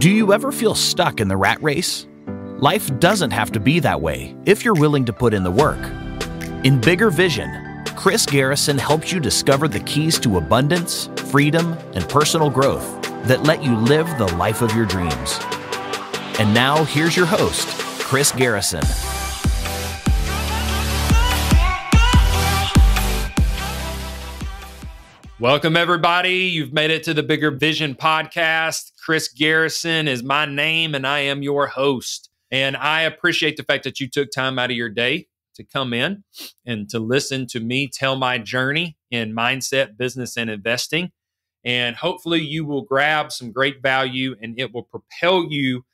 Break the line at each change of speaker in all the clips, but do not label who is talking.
Do you ever feel stuck in the rat race? Life doesn't have to be that way if you're willing to put in the work. In Bigger Vision, Chris Garrison helps you discover the keys to abundance, freedom, and personal growth that let you live the life of your dreams. And now, here's your host, Chris Garrison.
Welcome, everybody. You've made it to the Bigger Vision podcast. Chris Garrison is my name, and I am your host. And I appreciate the fact that you took time out of your day to come in and to listen to me tell my journey in mindset, business, and investing. And hopefully you will grab some great value and it will propel you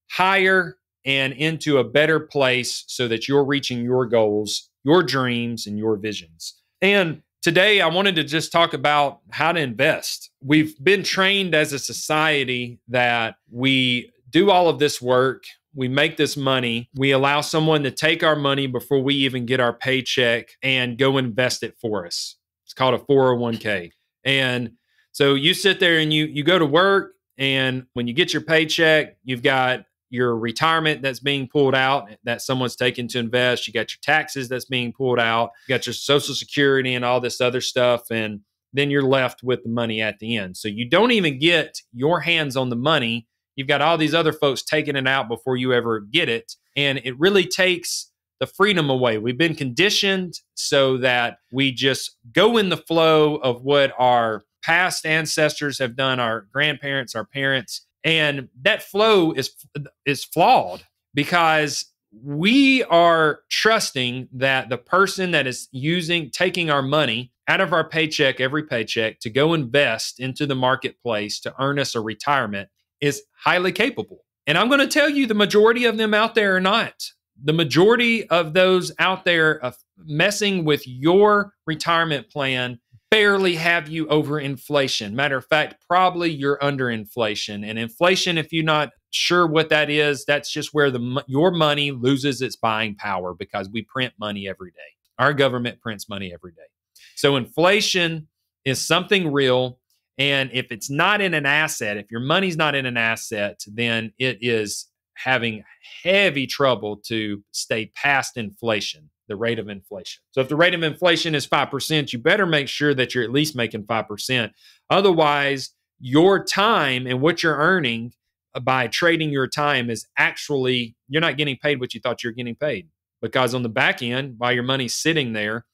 higher and into a better place so that you're reaching your goals, your dreams, and your visions. And today, I wanted to just talk about how to invest. We've been trained as a society that we do all of this work, we make this money, we allow someone to take our money before we even get our paycheck and go invest it for us. It's called a 401k. And so you sit there and you go to work, and when you get your paycheck, you've got your retirement that's being pulled out that someone's taken to invest. You got your taxes that's being pulled out. You got your Social Security and all this other stuff. And then you're left with the money at the end. So you don't even get your hands on the money. You've got all these other folks taking it out before you ever get it. And it really takes the freedom away. We've been conditioned so that we just go in the flow of what our past ancestors have done, our grandparents, our parents. And that flow is flawed because we are trusting that the person that is taking our money out of our paycheck, every paycheck, to go invest into the marketplace to earn us a retirement is highly capable. And I'm going to tell you, the majority of them out there are not. The majority of those out there messing with your retirement plan barely have you over inflation. Matter of fact, probably you're under inflation. And inflation, if you're not sure what that is, that's just where your money loses its buying power because we print money every day. Our government prints money every day. So inflation is something real. And if it's not in an asset, if your money's not in an asset, then it is having heavy trouble to stay past inflation. The rate of inflation. So if the rate of inflation is 5%, you better make sure that you're at least making 5%. Otherwise, your time and what you're earning by trading your time is actually, you're not getting paid what you thought you were getting paid. Because on the back end, while your money's sitting there,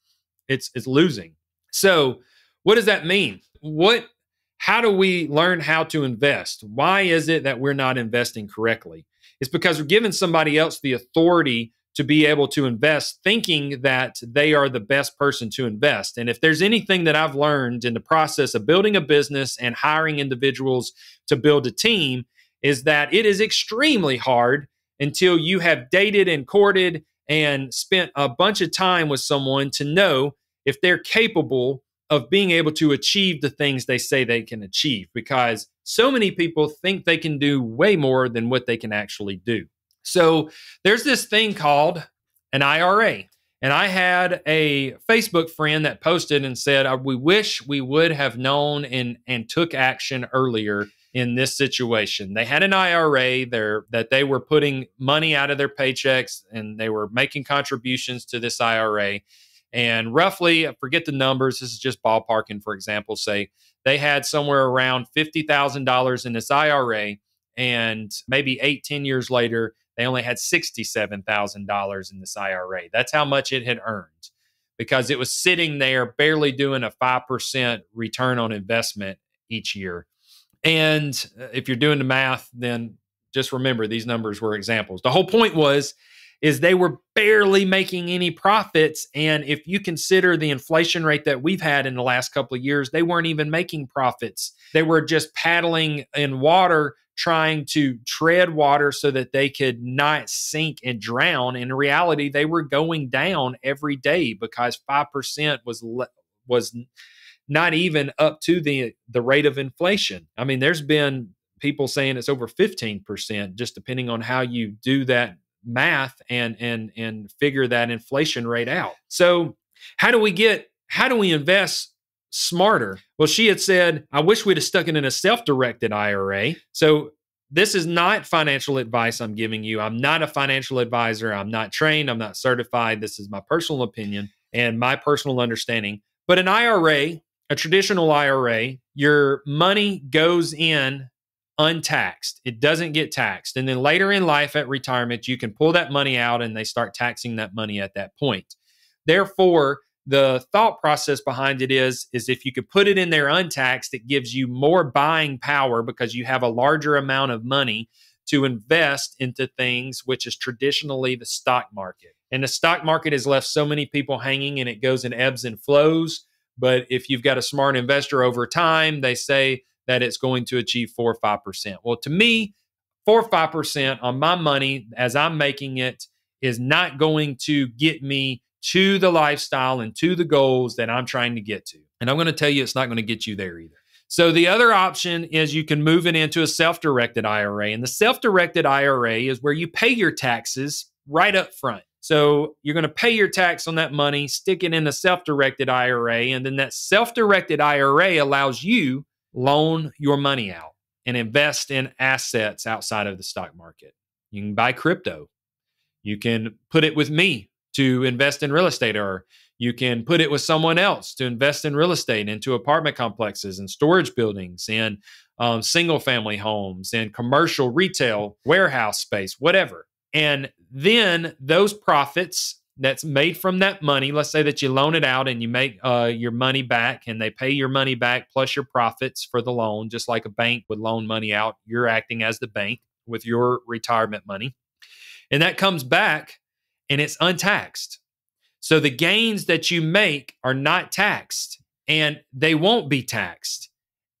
it's losing. So what does that mean? How do we learn how to invest? Why is it that we're not investing correctly? It's because we're giving somebody else the authority to be able to invest, thinking that they are the best person to invest. And if there's anything that I've learned in the process of building a business and hiring individuals to build a team, is that it is extremely hard until you have dated and courted and spent a bunch of time with someone to know if they're capable of being able to achieve the things they say they can achieve, because so many people think they can do way more than what they can actually do. So there's this thing called an IRA. And I had a Facebook friend that posted and said, we wish we would have known and took action earlier in this situation. They had an IRA there that they were putting money out of their paychecks and they were making contributions to this IRA. And roughly, I forget the numbers, this is just ballparking, for example, say they had somewhere around $50,000 in this IRA, and maybe 10 years later, they only had $67,000 in this IRA. That's how much it had earned because it was sitting there barely doing a 5% return on investment each year. And if you're doing the math, then just remember these numbers were examples. The whole point is they were barely making any profits. And if you consider the inflation rate that we've had in the last couple of years, they weren't even making profits. They were just paddling in water, trying to tread water so that they could not sink and drown. In reality, they were going down every day because 5% was not even up to the rate of inflation. I mean, there's been people saying it's over 15%, just depending on how you do that math and figure that inflation rate out. So how do we invest smarter? Well, she had said, I wish we'd have stuck it in a self-directed IRA. So this is not financial advice I'm giving you. I'm not a financial advisor. I'm not trained. I'm not certified. This is my personal opinion and my personal understanding. But an IRA, a traditional IRA, your money goes in untaxed. It doesn't get taxed. And then later in life at retirement, you can pull that money out and they start taxing that money at that point. Therefore, the thought process behind it is if you could put it in there untaxed, it gives you more buying power because you have a larger amount of money to invest into things, which is traditionally the stock market. And the stock market has left so many people hanging and it goes in ebbs and flows. But if you've got a smart investor over time, they say that it's going to achieve 4 or 5%. Well, to me, 4 or 5% on my money as I'm making it is not going to get me to the lifestyle and to the goals that I'm trying to get to. And I'm going to tell you, it's not going to get you there either. So the other option is you can move it into a self-directed IRA. And the self-directed IRA is where you pay your taxes right up front. So you're going to pay your tax on that money, stick it in the self-directed IRA, and then that self-directed IRA allows you loan your money out and invest in assets outside of the stock market. You can buy crypto. You can put it with me to invest in real estate, or you can put it with someone else to invest in real estate into apartment complexes and storage buildings and single family homes and commercial retail warehouse space, whatever. And then those profits that's made from that money, let's say that you loan it out and you make your money back and they pay your money back plus your profits for the loan, just like a bank would loan money out. You're acting as the bank with your retirement money. And that comes back and it's untaxed. So the gains that you make are not taxed and they won't be taxed.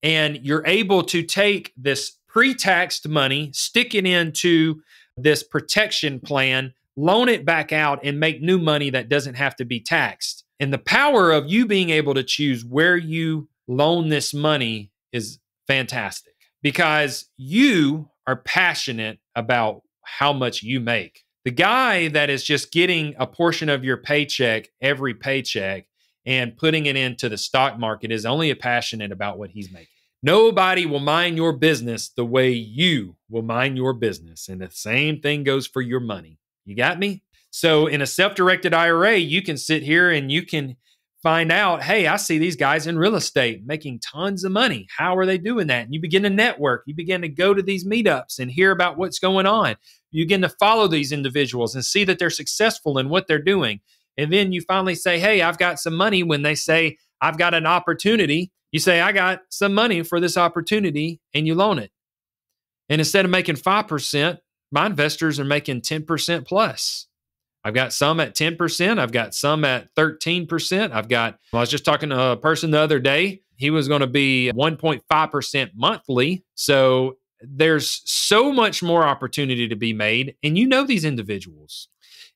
And you're able to take this pre-taxed money, stick it into this protection plan, loan it back out, and make new money that doesn't have to be taxed. And the power of you being able to choose where you loan this money is fantastic because you are passionate about how much you make. The guy that is just getting a portion of your paycheck every paycheck and putting it into the stock market is only passionate about what he's making. Nobody will mind your business the way you will mind your business. And the same thing goes for your money. You got me? So in a self-directed IRA, you can sit here and you can find out, hey, I see these guys in real estate making tons of money. How are they doing that? And you begin to network. You begin to go to these meetups and hear about what's going on. You begin to follow these individuals and see that they're successful in what they're doing. And then you finally say, hey, I've got some money. When they say, I've got an opportunity, you say, I got some money for this opportunity, and you loan it. And instead of making 5%, my investors are making 10% plus. I've got some at 10%. I've got some at 13%. I was just talking to a person the other day. He was going to be 1.5% monthly. So there's so much more opportunity to be made. And you know these individuals.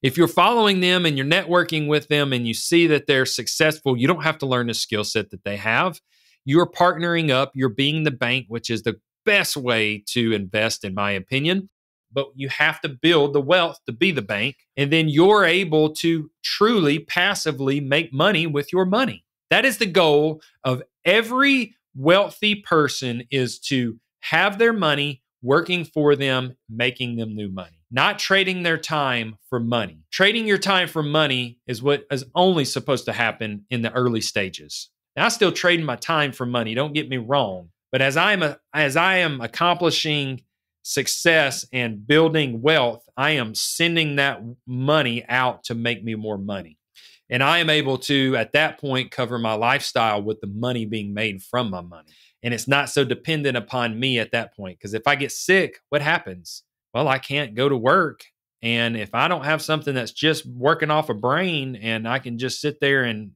If you're following them and you're networking with them and you see that they're successful, you don't have to learn the skill set that they have. You're partnering up. You're being the bank, which is the best way to invest, in my opinion. But you have to build the wealth to be the bank. And then you're able to truly passively make money with your money. That is the goal of every wealthy person, is to have their money working for them, making them new money, not trading their time for money. Trading your time for money is what is only supposed to happen in the early stages. Now, I still trade my time for money. Don't get me wrong. But as I am accomplishing success and building wealth, I am sending that money out to make me more money. And I am able to, at that point, cover my lifestyle with the money being made from my money. And it's not so dependent upon me at that point. Because if I get sick, what happens? Well, I can't go to work. And if I don't have something that's just working off a brain and I can just sit there and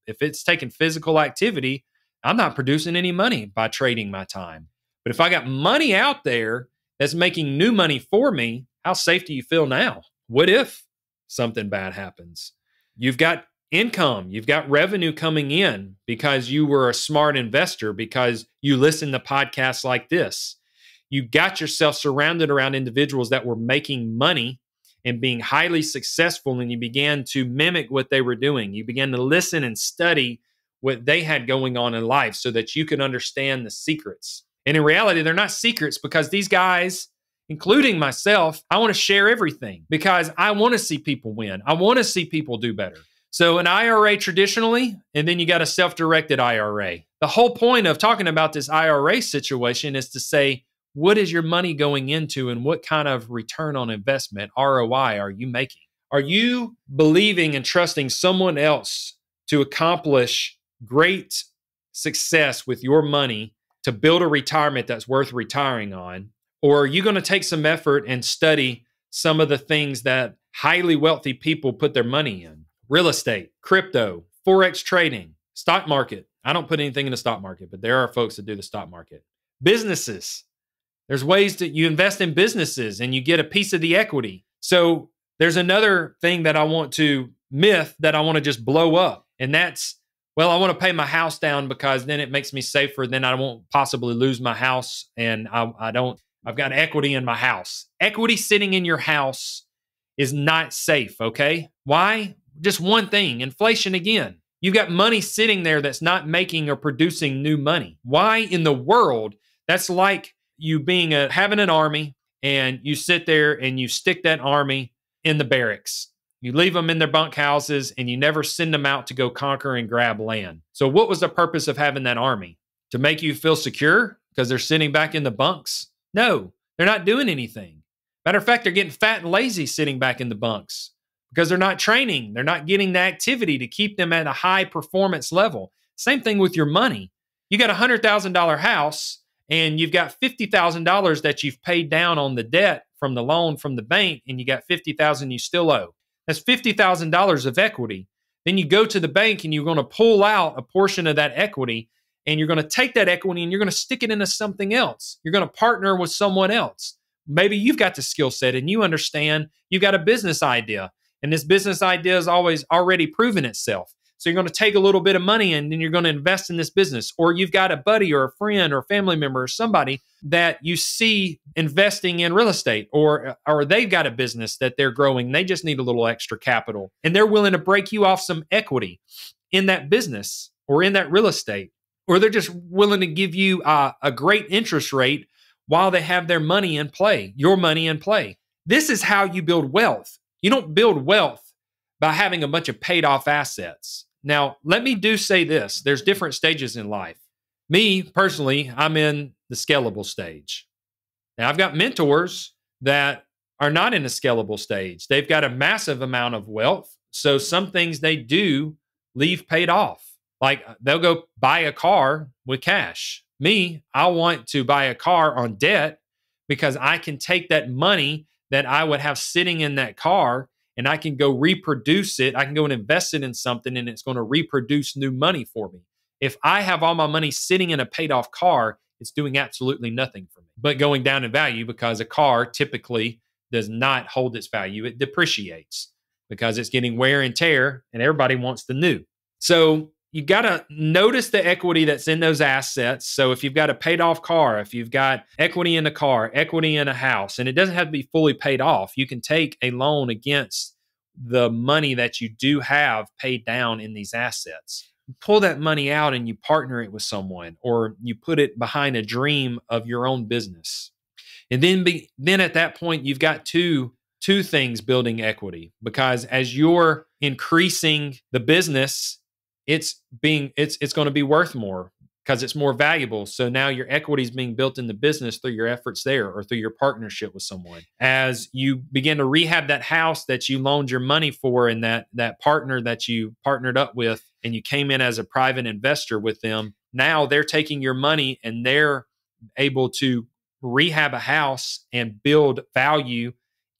if it's taking physical activity, I'm not producing any money by trading my time. But if I got money out there that's making new money for me, how safe do you feel now? What if something bad happens? You've got income, you've got revenue coming in because you were a smart investor, because you listen to podcasts like this. You got yourself surrounded around individuals that were making money and being highly successful, and you began to mimic what they were doing. You began to listen and study what they had going on in life so that you could understand the secrets. And in reality, they're not secrets because these guys, including myself, I want to share everything because I want to see people win. I want to see people do better. So an IRA traditionally, and then you got a self-directed IRA. The whole point of talking about this IRA situation is to say, what is your money going into and what kind of return on investment, ROI, are you making? Are you believing and trusting someone else to accomplish great success with your money to build a retirement that's worth retiring on? Or are you going to take some effort and study some of the things that highly wealthy people put their money in? Real estate, crypto, Forex trading, stock market. I don't put anything in the stock market, but there are folks that do the stock market. Businesses. There's ways that you invest in businesses and you get a piece of the equity. So there's another thing that I want to myth that I want to just blow up. And that's, well, I want to pay my house down because then it makes me safer. Then I won't possibly lose my house. And I've got equity in my house. Equity sitting in your house is not safe. Okay. Why? Just one thing, inflation again. You've got money sitting there that's not making or producing new money. Why in the world? That's like you having an army and you sit there and you stick that army in the barracks. You leave them in their bunkhouses and you never send them out to go conquer and grab land. So what was the purpose of having that army? To make you feel secure because they're sitting back in the bunks? No, they're not doing anything. Matter of fact, they're getting fat and lazy sitting back in the bunks because they're not training. They're not getting the activity to keep them at a high performance level. Same thing with your money. You got a $100,000 house and you've got $50,000 that you've paid down on the debt from the loan from the bank, and you got $50,000 you still owe. That's $50,000 of equity. Then you go to the bank and you're going to pull out a portion of that equity, and you're going to take that equity and you're going to stick it into something else. You're going to partner with someone else. Maybe you've got the skill set and you understand you've got a business idea, and this business idea has always already proven itself. So you're going to take a little bit of money and then you're going to invest in this business. Or you've got a buddy or a friend or a family member or somebody that you see investing in real estate, or they've got a business that they're growing. They just need a little extra capital and they're willing to break you off some equity in that business or in that real estate. Or they're just willing to give you a great interest rate while they have their money in play, your money in play. This is how you build wealth. You don't build wealth by having a bunch of paid off assets. Now, let me say this. There's different stages in life. Me, personally, I'm in the scalable stage. Now, I've got mentors that are not in the scalable stage. They've got a massive amount of wealth. So some things they do leave paid off. Like they'll go buy a car with cash. Me, I want to buy a car on debt because I can take that money that I would have sitting in that car and I can go reproduce it. I can go and invest it in something and it's going to reproduce new money for me. If I have all my money sitting in a paid off car, it's doing absolutely nothing for me, but going down in value because a car typically does not hold its value. It depreciates because it's getting wear and tear and everybody wants the new. So you got to notice the equity that's in those assets. So if you've got a paid off car, if you've got equity in a car, equity in a house, and it doesn't have to be fully paid off, you can take a loan against the money that you do have paid down in these assets. You pull that money out and you partner it with someone, or you put it behind a dream of your own business. And then at that point, you've got two things building equity, because as you're increasing the business, it's going to be worth more because it's more valuable. So now your equity is being built in the business through your efforts there or through your partnership with someone. As you begin to rehab that house that you loaned your money for, and that partner that you partnered up with and you came in as a private investor with them, now they're taking your money and they're able to rehab a house and build value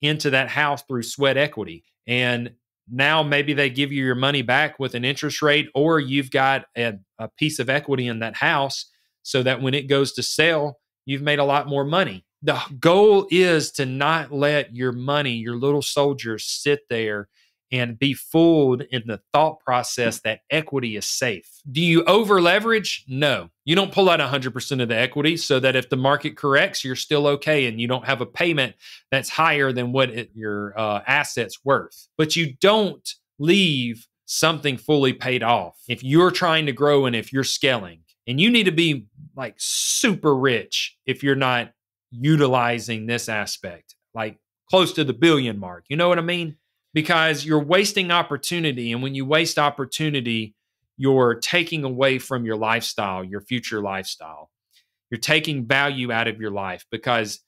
into that house through sweat equity. And now maybe they give you your money back with an interest rate, or you've got a piece of equity in that house so that when it goes to sell, you've made a lot more money. The goal is to not let your money, your little soldiers, sit there and be fooled in the thought process that equity is safe. Do you over leverage? No. You don't pull out 100% of the equity so that if the market corrects, you're still okay and you don't have a payment that's higher than what your asset's worth. But you don't leave something fully paid off if you're trying to grow and if you're scaling. And you need to be like super rich if you're not utilizing this aspect, like close to the billion mark. You know what I mean? Because you're wasting opportunity. And when you waste opportunity, you're taking away from your lifestyle, your future lifestyle. You're taking value out of your life because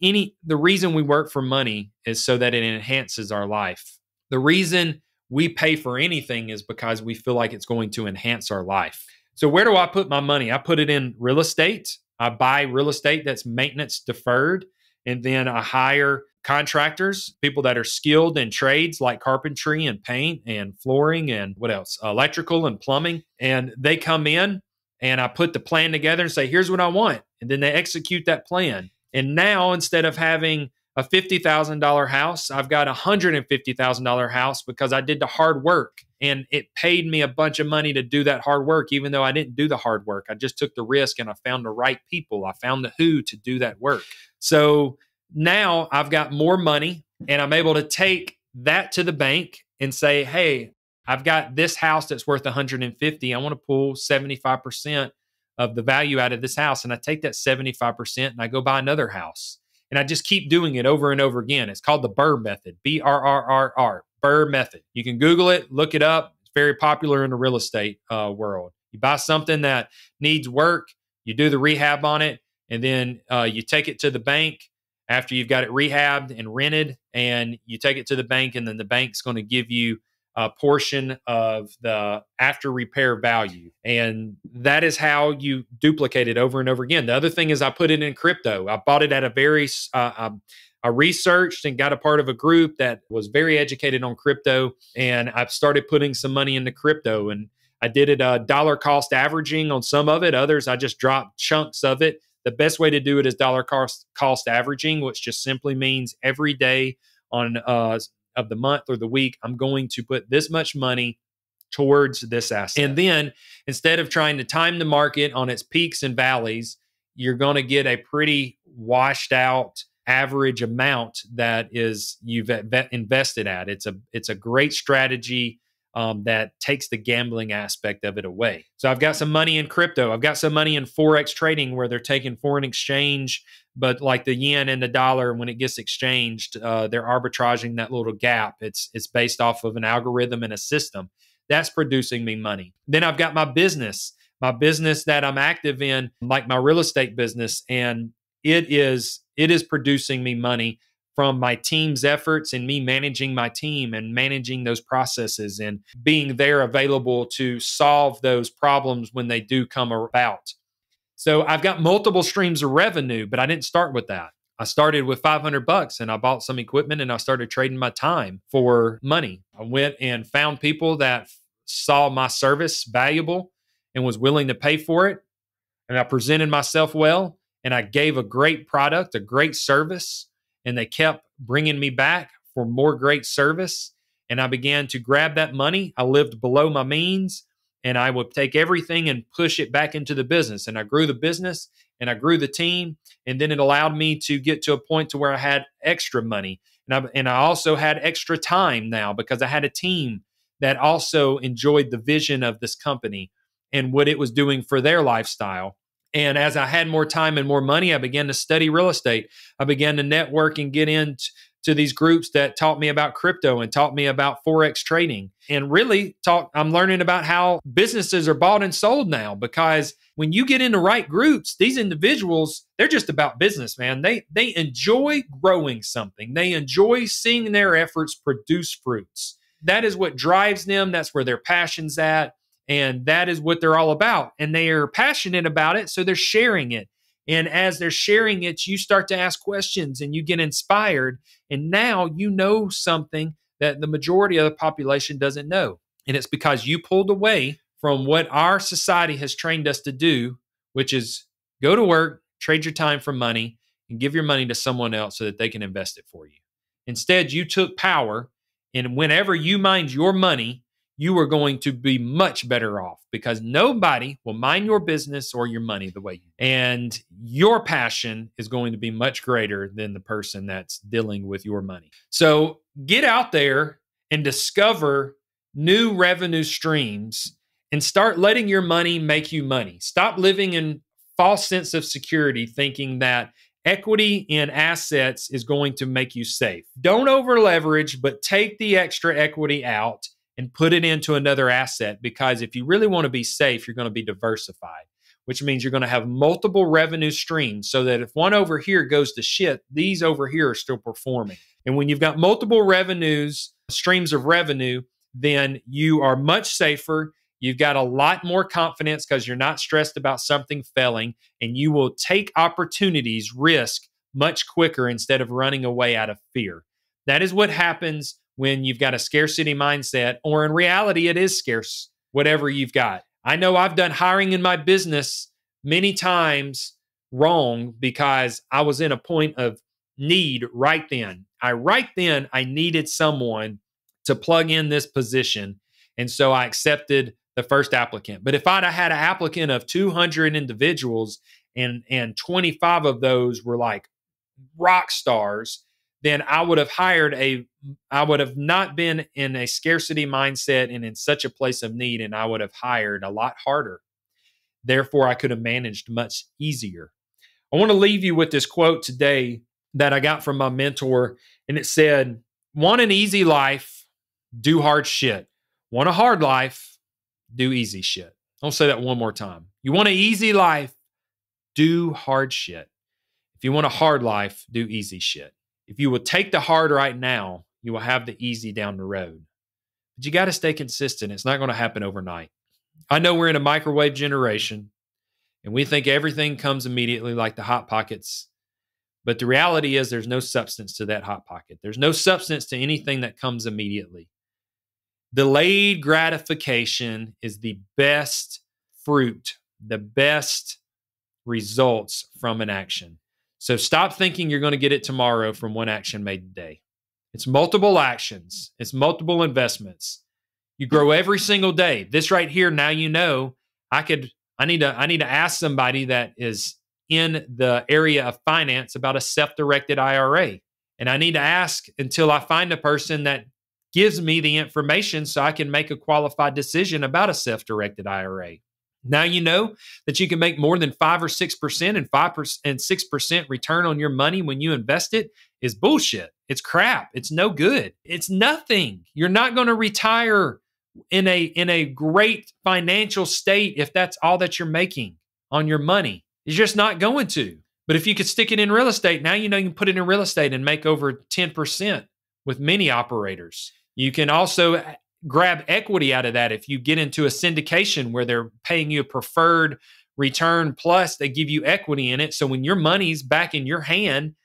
the reason we work for money is so that it enhances our life. The reason we pay for anything is because we feel like it's going to enhance our life. So where do I put my money? I put it in real estate. I buy real estate that's maintenance deferred, and then I hire contractors, people that are skilled in trades like carpentry and paint and flooring and what else? Electrical and plumbing. And they come in and I put the plan together and say, here's what I want. And then they execute that plan. And now instead of having a $50,000 house, I've got a $150,000 house because I did the hard work and it paid me a bunch of money to do that hard work, even though I didn't do the hard work. I just took the risk and I found the right people. I found the who to do that work. So now I've got more money and I'm able to take that to the bank and say, hey, I've got this house that's worth 150. I want to pull 75% of the value out of this house. And I take that 75% and I go buy another house. And I just keep doing it over and over again. It's called the BRRRR method, BRRRR, BRRRR method. You can Google it, look it up. It's very popular in the real estate world. You buy something that needs work, you do the rehab on it, and then you take it to the bank after you've got it rehabbed and rented, and you take it to the bank, and then the bank's going to give you a portion of the after repair value. And that is how you duplicate it over and over again. The other thing is I put it in crypto. I bought it at a very, I researched and got a part of a group that was very educated on crypto. And I've started putting some money into crypto. And I did it dollar cost averaging on some of it. Others, I just dropped chunks of it. The best way to do it is dollar cost averaging, which just simply means every day on of the month or the week, I'm going to put this much money towards this asset. And then instead of trying to time the market on its peaks and valleys, you're going to get a pretty washed out average amount that is you've invested at. It's a great strategy that takes the gambling aspect of it away. So I've got some money in crypto. I've got some money in Forex trading where they're taking foreign exchange, but like the yen and the dollar, when it gets exchanged, they're arbitraging that little gap. It's based off of an algorithm and a system. That's producing me money. Then I've got my business that I'm active in, like my real estate business, and it is producing me money from my team's efforts and me managing my team and managing those processes and being there available to solve those problems when they do come about. So I've got multiple streams of revenue, but I didn't start with that. I started with $500 and I bought some equipment and I started trading my time for money. I went and found people that saw my service valuable and was willing to pay for it. And I presented myself well and I gave a great product, a great service. And they kept bringing me back for more great service. And I began to grab that money. I lived below my means and I would take everything and push it back into the business. And I grew the business and I grew the team. And then it allowed me to get to a point to where I had extra money. And I also had extra time now because I had a team that also enjoyed the vision of this company and what it was doing for their lifestyle. And as I had more time and more money, I began to study real estate. I began to network and get into these groups that taught me about crypto and taught me about Forex trading and really I'm learning about how businesses are bought and sold now, because when you get in the right groups, these individuals, they're just about business, man. They enjoy growing something. They enjoy seeing their efforts produce fruits. That is what drives them. That's where their passion's at. And that is what they're all about. And they are passionate about it, so they're sharing it. And as they're sharing it, you start to ask questions and you get inspired. And now you know something that the majority of the population doesn't know. And it's because you pulled away from what our society has trained us to do, which is go to work, trade your time for money, and give your money to someone else so that they can invest it for you. Instead, you took power, and whenever you mind your money, you are going to be much better off because nobody will mind your business or your money the way you do. And your passion is going to be much greater than the person that's dealing with your money. So get out there and discover new revenue streams and start letting your money make you money. Stop living in false sense of security, thinking that equity in assets is going to make you safe. Don't over leverage, but take the extra equity out and put it into another asset, because if you really want to be safe, you're going to be diversified, which means you're going to have multiple revenue streams so that if one over here goes to shit, these over here are still performing. And when you've got multiple streams of revenue, then you are much safer. You've got a lot more confidence because you're not stressed about something failing, and you will take opportunities, risk much quicker instead of running away out of fear. That is what happens when you've got a scarcity mindset, or in reality, it is scarce, whatever you've got. I know I've done hiring in my business many times wrong because I was in a point of need right then. I needed someone to plug in this position. And so I accepted the first applicant. But if I'd have had an applicant of 200 individuals and 25 of those were like rock stars, then I would have not been in a scarcity mindset and in such a place of need, and I would have hired a lot harder. Therefore, I could have managed much easier. I want to leave you with this quote today that I got from my mentor, and it said, "Want an easy life, do hard shit. Want a hard life, do easy shit." I'll say that one more time. You want an easy life, do hard shit. If you want a hard life, do easy shit. If you will take the hard right now, you will have the easy down the road. But you got to stay consistent. It's not going to happen overnight. I know we're in a microwave generation, and we think everything comes immediately like the Hot Pockets. But the reality is there's no substance to that Hot Pocket. There's no substance to anything that comes immediately. Delayed gratification is the best fruit, the best results from an action. So stop thinking you're going to get it tomorrow from one action made today. It's multiple actions. It's multiple investments. You grow every single day. This right here, now you know, I need to ask somebody that is in the area of finance about a self-directed IRA. And I need to ask until I find a person that gives me the information so I can make a qualified decision about a self-directed IRA. Now you know that you can make more than 5 or 6% and 5% and 6% return on your money when you invest it is bullshit. It's crap. It's no good. It's nothing. You're not going to retire in a great financial state if that's all that you're making on your money. You're just not going to. But if you could stick it in real estate, now you know you can put it in real estate and make over 10% with many operators. You can also grab equity out of that if you get into a syndication where they're paying you a preferred return plus they give you equity in it. So when your money's back in your hand,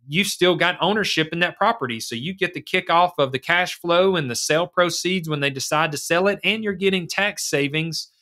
you've still got ownership in that property. So you get the kickoff of the cash flow and the sale proceeds when they decide to sell it, and you're getting tax savings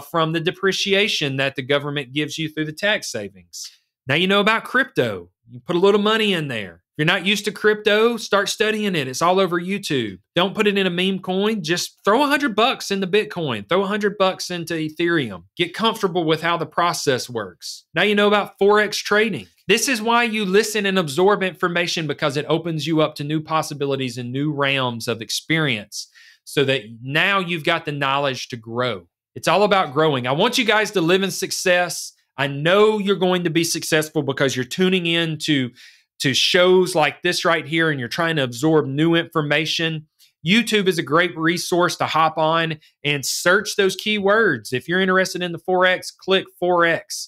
from the depreciation that the government gives you through the tax savings. Now you know about crypto. You put a little money in there. If you're not used to crypto, start studying it. It's all over YouTube. Don't put it in a meme coin. Just throw $100 into Bitcoin. Throw $100 into Ethereum. Get comfortable with how the process works. Now you know about Forex trading. This is why you listen and absorb information, because it opens you up to new possibilities and new realms of experience so that now you've got the knowledge to grow. It's all about growing. I want you guys to live in success. I know you're going to be successful because you're tuning in to shows like this right here, and you're trying to absorb new information. YouTube is a great resource to hop on and search those keywords. If you're interested in the Forex, click Forex.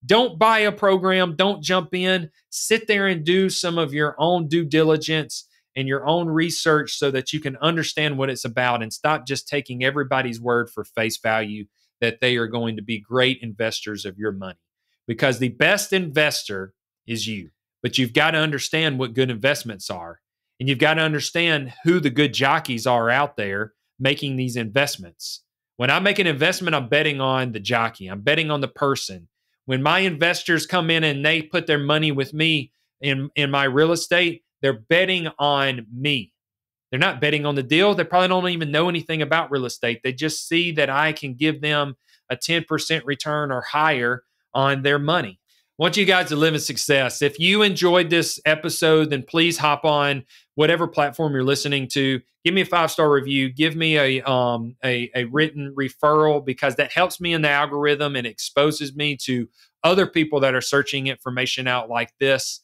Don't buy a program. Don't jump in. Sit there and do some of your own due diligence and your own research so that you can understand what it's about, and stop just taking everybody's word for face value that they are going to be great investors of your money, because the best investor is you. But you've got to understand what good investments are. And you've got to understand who the good jockeys are out there making these investments. When I make an investment, I'm betting on the jockey. I'm betting on the person. When my investors come in and they put their money with me in my real estate, they're betting on me. They're not betting on the deal. They probably don't even know anything about real estate. They just see that I can give them a 10% return or higher on their money. I want you guys to live in success. If you enjoyed this episode, then please hop on whatever platform you're listening to. Give me a 5-star review. Give me a written referral, because that helps me in the algorithm and exposes me to other people that are searching information out like this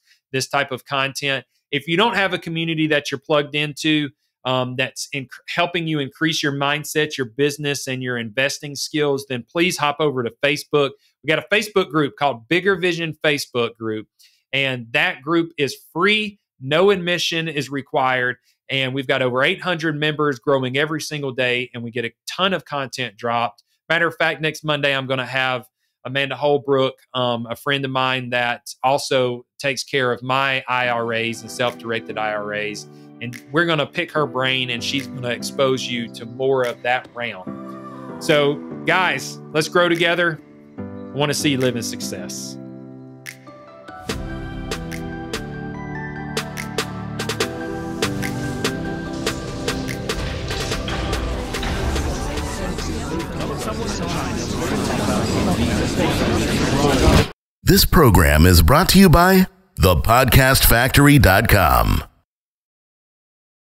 type of content. If you don't have a community that you're plugged into, that's helping you increase your mindset, your business, and your investing skills, then please hop over to Facebook. We got a Facebook group called Bigger Vision Facebook group, and that group is free. No admission is required, and we've got over 800 members growing every single day, and we get a ton of content dropped. Matter of fact, next Monday, I'm going to have Amanda Holbrook, a friend of mine that also takes care of my IRAs and self-directed IRAs. And we're going to pick her brain, and she's going to expose you to more of that realm. So, guys, let's grow together. I want to see you live in success.
This program is brought to you by thepodcastfactory.com.